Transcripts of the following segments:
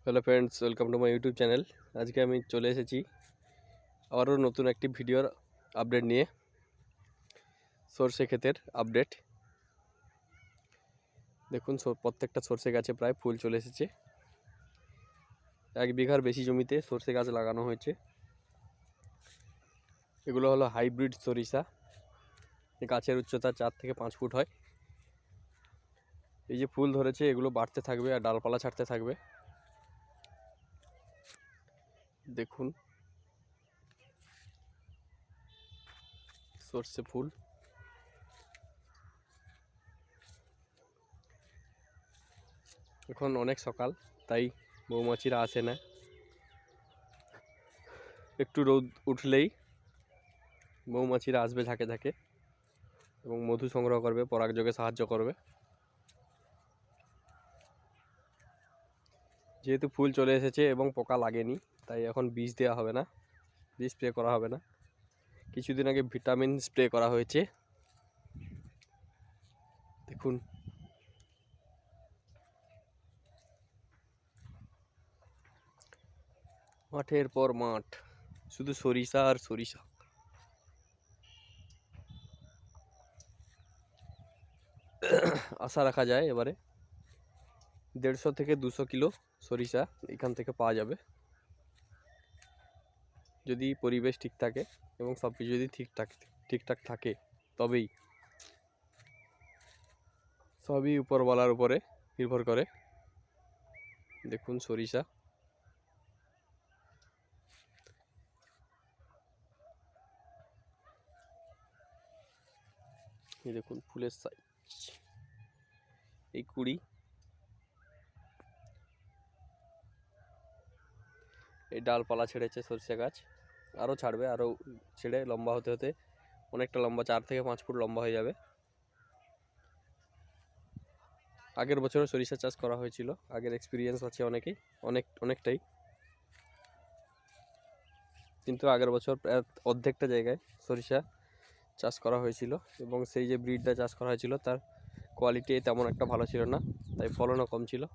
Hello friends, welcome to my YouTube channel. আজকে আমি চলে এসেছি আবারও নতুন একটি ভিডিওর আপডেট নিয়ে। সরষে ক্ষেতের আপডেট দেখুন, প্রত্যেকটা সরষে গাছে প্রায় ফুল চলে এসেছে। 1 বিঘার বেশি জমিতে সরষে গাছ লাগানো হয়েছে। এগুলো হলো হাইব্রিড সরিষা। গাছের উচ্চতা 4 থেকে 5 ফুট হয়। এই যে ফুল ধরেছে, এগুলো বাড়তে থাকবে আর ডালপালা ছাড়তে থাকবে। দেখুন সরষে ফুল। এখন অনেক সকাল, তাই মৌমাছিরা আসে না। একটু রোদ উঠলেই মৌমাছিরা আসবে ঝাঁকে ঝাঁকে এবং মধু সংগ্রহ করবে, পরাগযোগে সাহায্য করবে। যেহেতু ফুল চলে এসেছে এবং পোকা লাগেনি, তাই এখন বিষ দেওয়া হবে না, বিষ স্প্রে করা হবে না। কিছুদিন আগে ভিটামিন স্প্রে করা হয়েছে। দেখুন মাঠের পর মাঠ, শুধু সরিষা আর সরিষা। আশা রাখা যায় এবারে 150 থেকে 200 কিলো সরিষা এখান থেকে পাওয়া যাবে, যদি পরিবেশ ঠিক থাকে এবং সব কিছু যদি ঠিকঠাক থাকে। তবেই সবই উপরওয়ালার উপরে নির্ভর করে। দেখুন সরিষা, এই দেখুন ফুলের সাইজ, এই কুড়ি। এই ডালপালা ছেড়েছে সরষে গাছ, আরও ছাড়বে, আরও ছেড়ে লম্বা হতে হতে অনেকটা লম্বা, 4 থেকে 5 ফুট লম্বা হয়ে যাবে। আগের বছরও সরিষা চাষ করা হয়েছিল, আগের এক্সপিরিয়েন্স আছে অনেকটাই। কিন্তু আগের বছর প্রায় অর্ধেকটা জায়গায় সরিষা চাষ করা হয়েছিল এবং সেই যে ব্রিডটা চাষ করা হয়েছিল তার কোয়ালিটি তেমন একটা ভালো ছিল না, তাই ফলনও কম ছিল।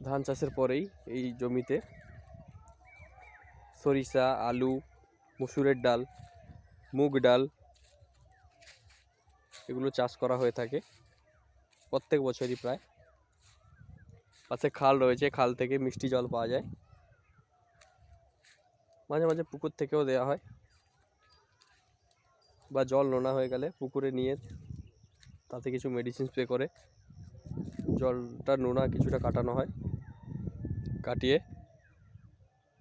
ধান চাষের পরেই এই জমিতে সরিষা, আলু, মসুরের ডাল, মুগ ডাল এগুলো চাষ করা হয়ে থাকে প্রত্যেক বছরই প্রায়। পাশে খাল রয়েছে, খাল থেকে মিষ্টি জল পাওয়া যায়, মাঝে মাঝে পুকুর থেকেও দেওয়া হয়, বা জল নোনা হয়ে গেলে পুকুরে নিয়ে তাতে কিছু মেডিসিন স্প্রে করে জলটা নোনা কিছুটা কাটানো হয়, কাটিয়ে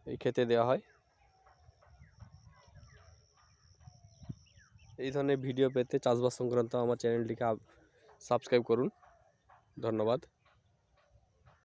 এই খেতে দেওয়া হয়। এই ধরনের ভিডিও পেতে চাষবাস সংক্রান্ত আমার চ্যানেলটিকে সাবস্ক্রাইব করুন। ধন্যবাদ।